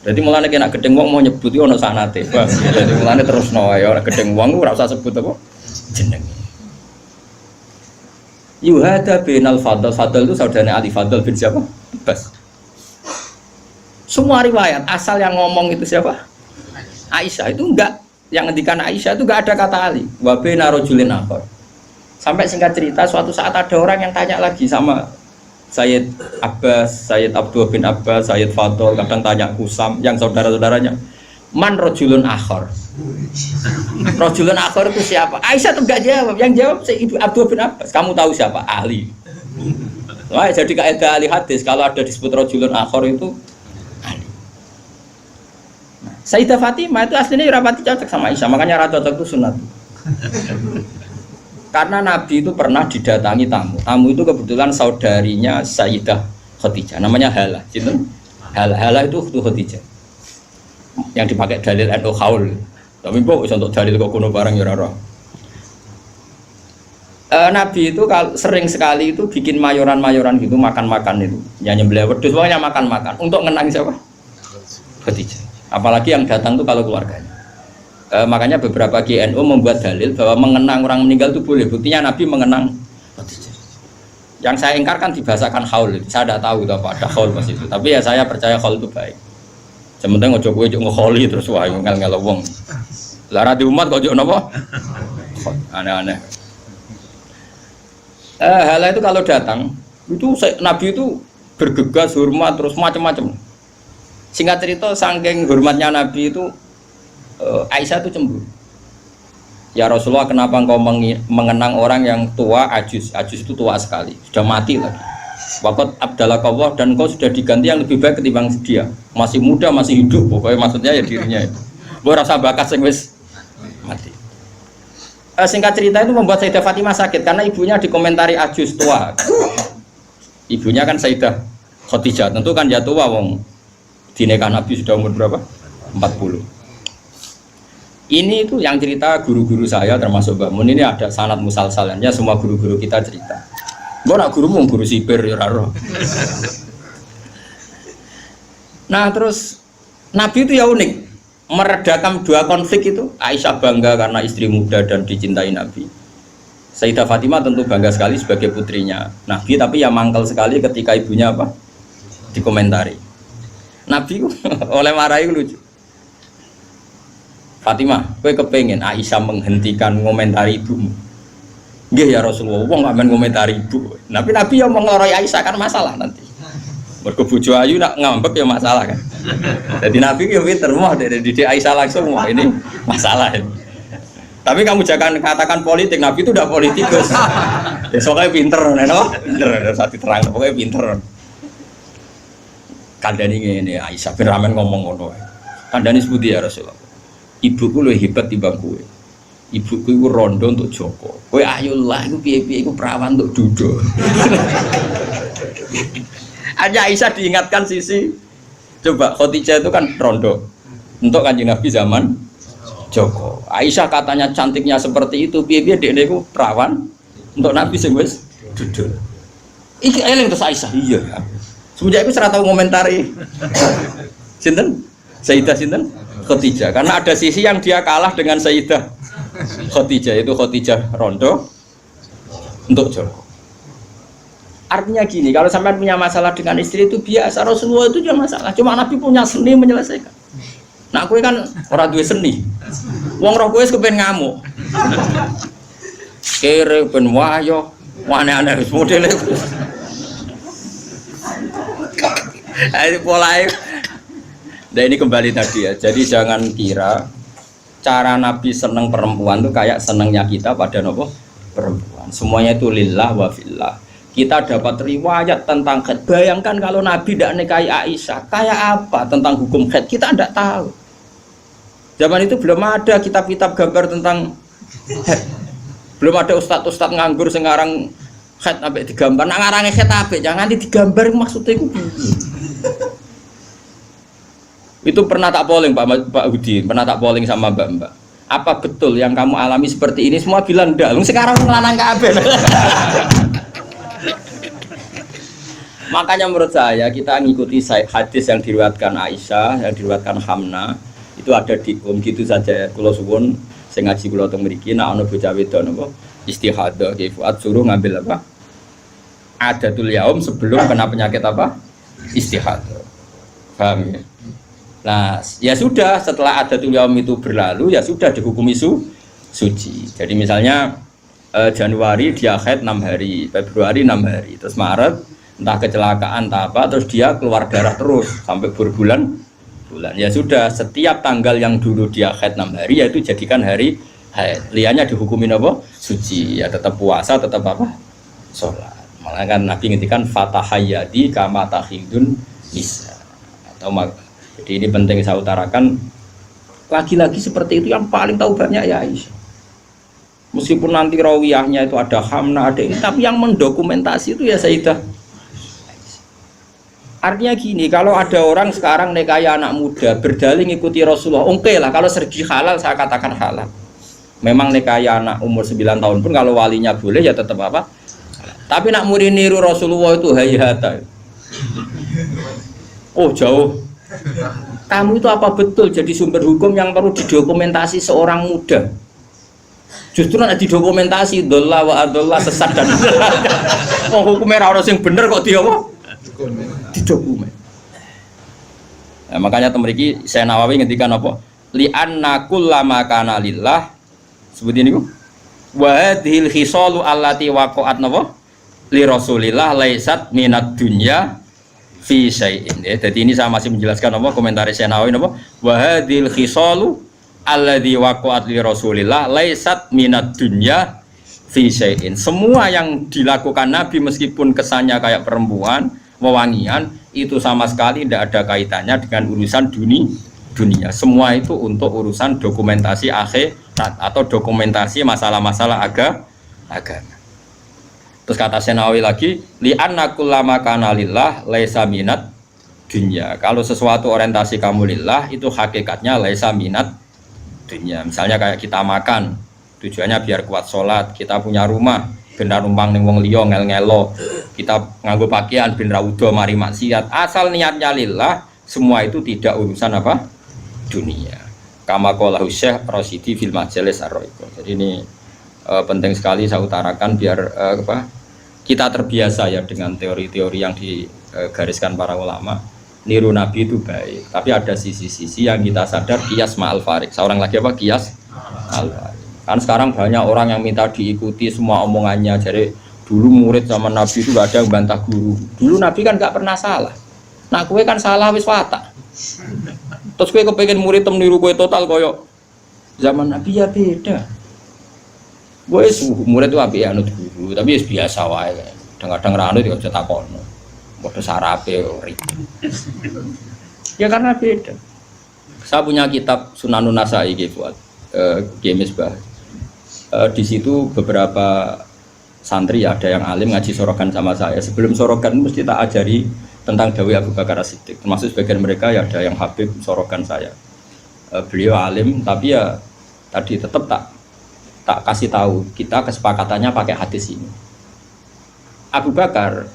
Jadi mulane kena gedeng wong mau nyebut itu ono sanate. Jadi mulane terus wae ora gedeng wong ora usah sebut apa jenenge. Yuhada bainal fadl. Fadl itu saudaranya Ali. Fadl bin siapa? Abbas. Semua riwayat asal yang ngomong itu siapa? Aisyah. Itu enggak, yang ngendikan Aisyah itu enggak ada kata Ali. Wa baina rajulin akhar. Sampai singkat cerita suatu saat ada orang yang tanya lagi sama Sayyid Abbas, Sayyid Abdul bin Abbas, Sayyid Fadl, kadang tanya Kusam yang saudara-saudaranya. Man rajulun akhar. Rajulun akhar itu siapa? Aisyah tuh enggak jawab. Yang jawab Sayyid Abdul bin Abbas. Kamu tahu siapa? Ali. Wah, jadi kaidah ahli hadis kalau ada disebut rajulun akhar itu Sayyidah Fatimah itu aslinya rapati cocok sama Aisyah, makanya rata cocok itu sunat. Karena Nabi itu pernah didatangi tamu. Tamu itu kebetulan saudarinya Sayyidah Khadijah, namanya Hala. Hala itu Khadijah. Yang dipakai dalil NU Khaul. Tapi kok untuk dalil kok kuno barang ya ora. Nabi itu sering sekali itu bikin mayoran-mayoran gitu, makan-makan itu. Ya nyembelih wedhus pokoknya makan-makan untuk ngenang siapa? Khadijah. Apalagi yang datang tuh kalau keluarganya. Makanya beberapa GNU membuat dalil bahwa mengenang orang meninggal itu boleh. Buktinya Nabi mengenang Khadijah. Yang saya ingkarkan dibahasakan haul. Saya tidak tahu apa ada haul pas itu. Tapi ya saya percaya haul itu baik. Sementara ngojo kowe ngkholi terus wae ngel-ngel wong. Lara di umat kok ojo napa? Aneh-aneh. Hala itu kalau datang itu Nabi itu bergegas hormat terus macam-macam. Singkat cerita, saking hormatnya Nabi itu Aisyah itu cemburu. Ya Rasulullah, kenapa engkau mengenang orang yang tua, ajus itu tua sekali, sudah mati lagi. Waqat abdalakallah, dan engkau sudah diganti yang lebih baik ketimbang dia. Masih muda, masih hidup, pokoknya maksudnya ya dirinya itu. Gue rasa bakat sing wis mati. Singkat cerita itu membuat Sayyidah Fatimah sakit karena ibunya dikomentari ajus tua. Ibunya kan Sayyidah Khadijah, tentu kan ya tua wong. Di nikah Nabi sudah umur berapa? 40. Ini itu yang cerita guru-guru saya termasuk Mbak Mun, ini ada sanad musalsalannya, semua guru-guru kita cerita. Gue nak guru sipir ya raro. Nah terus Nabi itu ya unik, meredakan dua konflik itu. Aisyah bangga karena istri muda dan dicintai Nabi. Sayyidah Fatimah tentu bangga sekali sebagai putrinya Nabi, tapi ya mangkel sekali ketika ibunya apa? Dikomentari. Nabi oleh marahi lucu. Fatimah, kowe kepengen Aisyah menghentikan ngomentari ibumu? Nggih ya Rasulullah, wong gak men ngomentari ibu. Tapi Nabi yang mengloroi Aisyah kan masalah nanti. Mergo bojo ayu nak ngambek ya masalah kan. Jadi Nabi ya pinter mau dari didik Aisyah langsung wah ini masalah ini. Tapi kamu jangan katakan politik, Nabi itu udah politikus. Ya soalnya pinter, no? Pinter, saat diterang, pokoknya pinter. Kandani ini Aisyah bin Ramen ngomong ngono. Kandani sebuti ya Rasulullah. Ibuku lebih hebat timbang kowe. Ibuku itu rondo untuk Joko. Kowe ayolah iku piye-piye iku perawan untuk Dudo. Hanya Aisyah diingatkan sisi coba Khadijah itu kan rondo untuk Kanjeng Nabi zaman Joko. Aisyah katanya cantiknya seperti itu, piye-piye dekne iku perawan untuk Nabi sing wis Dudo. Iki eling terus Aisyah. Iya ya. Semenjak itu saya tahu komentari sinten Sayyidah sinten Khadijah, karena ada sisi yang dia kalah dengan Sayyidah Khadijah, itu Khadijah rondo untuk Joko. Artinya gini, kalau sampai punya masalah dengan istri itu biasa, Rasulullah itu juga masalah, cuma Nabi punya seni menyelesaikan. Nah kowe kan orang duwe seni, wong roh kowe kepen ngamuk kere ben wayo aneh-aneh modele. Ini polanya. Nah ini kembali tadi ya. Jadi jangan kira cara Nabi seneng perempuan itu kayak senengnya kita pada nopo perempuan. Semuanya itu lillah wa fillah. Kita dapat riwayat tentang khed. Bayangkan kalau Nabi tidak nikahi Aisyah, kayak apa tentang hukum khed? Kita tidak tahu. Zaman itu belum ada kitab-kitab gambar tentang khed. Belum ada ustadz-ustadz nganggur sekarang khed sampai digambar. Nah ngarangnya khed apa? Jangan digambar maksudnya itu. Itu pernah tak polling Pak Hudi, pernah tak polling sama Mbak. Apa betul yang kamu alami seperti ini? Semua bilang enggak. Sekarang ngelanang kabeh. Makanya menurut saya kita ngikuti hadis yang diriwayatkan Aisyah, yang diriwayatkan Hamna, itu ada di gitu saja. Kula suwun sing ngaji kula teng mriki nek ana bocah wedok napa istihadah ki fuad suruh ngambil apa? Adatul yaum sebelum kena penyakit apa? Istihadah. Paham ya? Nah, ya sudah setelah adatul yaum itu berlalu ya sudah dihukumi suci. Jadi misalnya Januari dia haid 6 hari, Februari 6 hari, terus Maret entah kecelakaan entah apa, terus dia keluar darah terus sampai berbulan-bulan. Ya sudah, setiap tanggal yang dulu dia haid 6 hari yaitu jadikan hari haid. Liannya dihukumin apa? Suci. Ya tetap puasa, tetap apa? Sholat. Malah kan Nabi ngintikan fatahayyadi kama tahidun nisa. Atau jadi ini penting saya utarakan, lagi-lagi seperti itu yang paling tahu banyak ya Aisyah. Meskipun nanti rawiyahnya itu ada Hamna, ada ini, tapi yang mendokumentasi itu ya Sayyidah. Artinya gini, kalau ada orang sekarang nekaya anak muda berdalih ngikuti Rasulullah, oke lah, kalau segi halal saya katakan halal. Memang nekaya anak umur 9 tahun pun kalau walinya boleh ya tetap apa. Tapi nak murid niru Rasulullah itu hayata. Oh jauh. Kamu itu apa betul jadi sumber hukum yang perlu didokumentasi seorang muda? Justru nak didokumentasi dolla wa adolla sesat dan oh hukumnya orang yang bener kok dia apa? Didokumen. Nah, makanya temeriki saya Nawawi ngendikan apa? Li anna kullama kana lillah seperti ini kok. Wa hadhil khisalu allati waqa'at napa? Li Rasulillah laisat minad dunya fi syai'in. Jadi ini saya masih menjelaskan apa komentar saya Nawawi apa? Wa hadhil khisalu alladzi waqa'at li Rasulillah laisat minad dunya fi syai'in. Semua yang dilakukan Nabi meskipun kesannya kayak perempuan, wewangian, itu sama sekali tidak ada kaitannya dengan urusan dunia. Semua itu untuk urusan dokumentasi akhirat atau dokumentasi masalah-masalah agama. Terus kata Senawi lagi, li anna kullama kana lillah laisa minat dunya. Kalau sesuatu orientasi kamu lillah itu hakikatnya laisa minat dunya. Misalnya kayak kita makan, tujuannya biar kuat sholat. Kita punya rumah, ben ra numpang ning wong liya ngel-ngelo. Kita nganggo pakaian ben ra udo mari maksiat. Asal niatnya lillah, semua itu tidak urusan apa? Dunia. Kama qala Syekh Rasyidi fil Majalis Ar-Raiqah. Jadi ini penting sekali saya utarakan biar kita terbiasa ya dengan teori-teori yang digariskan para ulama. Niru Nabi itu baik, tapi ada sisi-sisi yang kita sadar kias ma'al farik. Seorang lagi apa? Kias ma'al farik. Kan sekarang banyak orang yang minta diikuti semua omongannya. Jadi dulu murid zaman Nabi itu gak ada yang bantah guru. Dulu Nabi kan gak pernah salah. Nah kue kan salah wis watak. Terus kue kepengen murid niru kue total koyok zaman Nabi ya beda. Gue murid itu api anut guru, tapi biasa wae. Kadang-kadang ranut juga bisa takono. Modho sarape ribet. Ya karena beda. Saya punya kitab Sunanun Nasai buat Misbah. Di situ beberapa santri ada yang alim ngaji sorogan sama saya. Sebelum sorogan mesti tak ajari tentang Dawi Abu Bakar As-Siddiq. Termasuk sebagian mereka ya ada yang Habib sorogan saya. Beliau alim, tapi ya tadi tetap tak kasih tahu kita kesepakatannya pakai hadis ini. Abu Bakar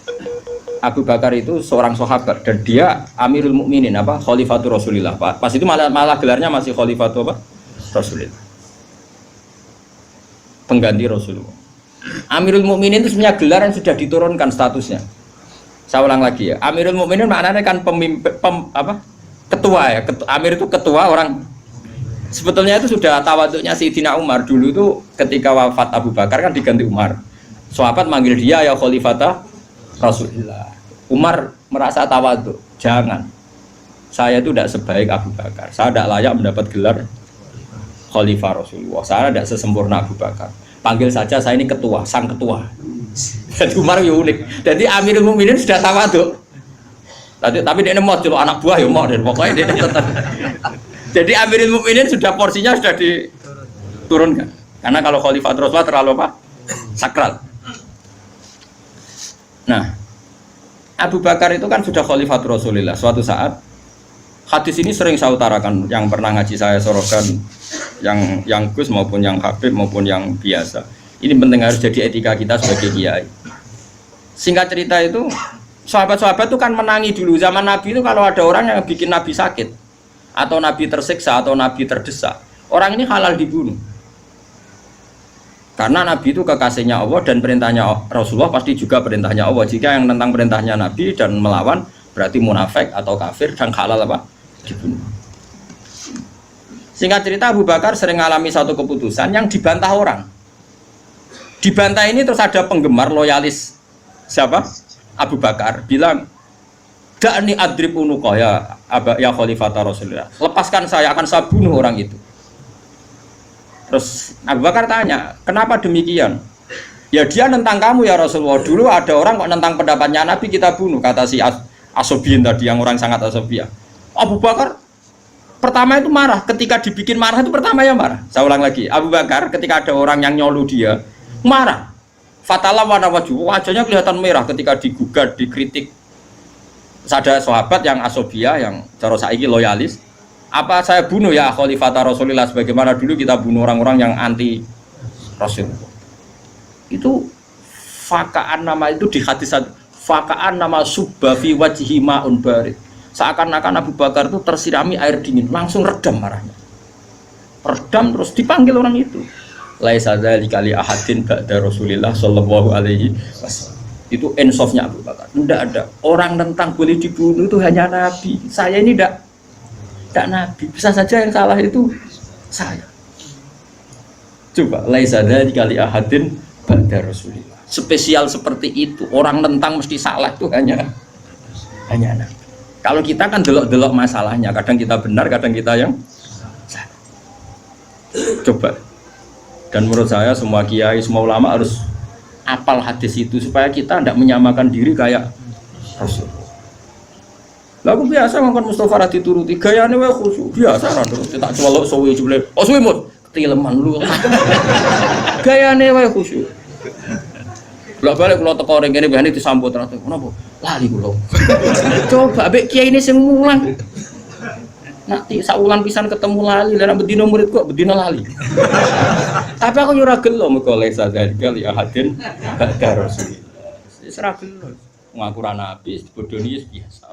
itu seorang sahabat dan dia Amirul Mukminin apa Khalifatul Rasulillah. Pas itu malah gelarnya masih Khalifatul apa? Rasulillah. Pengganti Rasulullah. Amirul Mukminin itu sebenarnya gelar yang sudah diturunkan statusnya. Saya ulang lagi ya. Amirul Mukminin maknanya kan pemimpin ketua ya. Amir itu ketua orang. Sebetulnya itu sudah tawaduknya Sayyidina Umar dulu itu ketika wafat Abu Bakar kan diganti Umar. Sahabat manggil dia ya Khalifata Rasulullah. Umar merasa tawaduk, jangan. Saya itu tidak sebaik Abu Bakar. Saya tidak layak mendapat gelar Khalifah Rasulullah. Saya tidak sesempurna Abu Bakar. Panggil saja saya ini ketua, sang ketua. Jadi Umar ya unik. Jadi Amirul Mukminin sudah tawaduk. Tapi dia mau celuk anak buah ya mau dan pokoknya dia tetap. Jadi Amirul Mukminin sudah porsinya sudah diturunkan. Karena kalau Khalifah Rasulullah terlalu apa? Sakral. Nah, Abu Bakar itu kan sudah Khalifah Rasulullah. Suatu saat Hadis ini sering saya utarakan, yang pernah ngaji saya sorokan, yang Gus maupun yang Habib maupun yang biasa. Ini penting, harus jadi etika kita sebagai kiai. Singkat cerita itu, sahabat-sahabat itu kan menangi dulu. Zaman Nabi itu kalau ada orang yang bikin Nabi sakit, atau Nabi tersiksa, atau Nabi terdesak, orang ini halal dibunuh. Karena Nabi itu kekasihnya Allah dan perintahnya Rasulullah pasti juga perintahnya Allah. Jika yang tentang perintahnya Nabi dan melawan, berarti munafik atau kafir dan halal apa? Dibunuh. Singkat cerita, Abu Bakar sering mengalami satu keputusan yang dibantah orang. Dibantah ini terus ada penggemar loyalis siapa? Abu Bakar bilang, "Da'ni adrib unuqa ya khalifata Rasulullah. Lepaskan saya, akan saya bunuh orang itu." Terus Abu Bakar tanya, "Kenapa demikian?" "Ya dia nentang kamu ya Rasulullah. Dulu ada orang kok nentang pendapatnya Nabi, kita bunuh," kata si Asobiyin tadi, yang orang sangat asobiyah. Abu Bakar pertama itu marah, ketika dibikin marah itu pertama ya marah. Saya ulang lagi, Abu Bakar ketika ada orang yang nyolu dia, marah. Fatalah warna wajahnya kelihatan merah ketika digugat, dikritik. Ada sahabat yang asobiyah, yang cara saiki loyalis. "Apa saya bunuh ya khalifata Rasulullah, sebagaimana dulu kita bunuh orang-orang yang anti Rasul." Itu fakaan nama itu di hadis fakaan nama subba fi wajhi ma'un barid. Seakan-akan Abu Bakar itu tersirami air dingin, langsung redam marahnya. Redam terus dipanggil orang itu. Laisa dzalika li ahadin ba'da Rasulillah sallallahu alaihi wasallam. Itu ensofnya Abu Bakar. Tidak ada orang tentang boleh dibunuh itu hanya Nabi. Saya ini tidak Nabi. Bisa saja yang salah itu saya. Coba laisa dzalika li ahadin ba'da Rasulillah. Spesial seperti itu, orang tentang mesti salah itu hanya Nabi. Kalau kita kan delok-delok masalahnya, kadang kita benar, kadang kita yang salah. Coba. Dan menurut saya semua kiai, semua ulama harus apal hadis itu supaya kita tidak menyamakan diri kayak Rasul. Lagu biasa ngomong Mustafa radhi turuti gayane wae khusyuk biasa kan terus tak celok suwi jebule. Oh suwi mut ketileman lu. Gayane wae khusyuk. Lah balik kula teko ring kene bahane disambut terus. Kenapa? Lali kula. Coba ambek kiai ini sing mulang. Nanti saulan pisan ketemu lali, lan bedino murid kok bedino lali. Tapi aku yo ora gelo mergo lesa dzalika li ahadin ba'da Rasulillah. Wis ora gelo. Ngaku ra nabi bodoni biasa.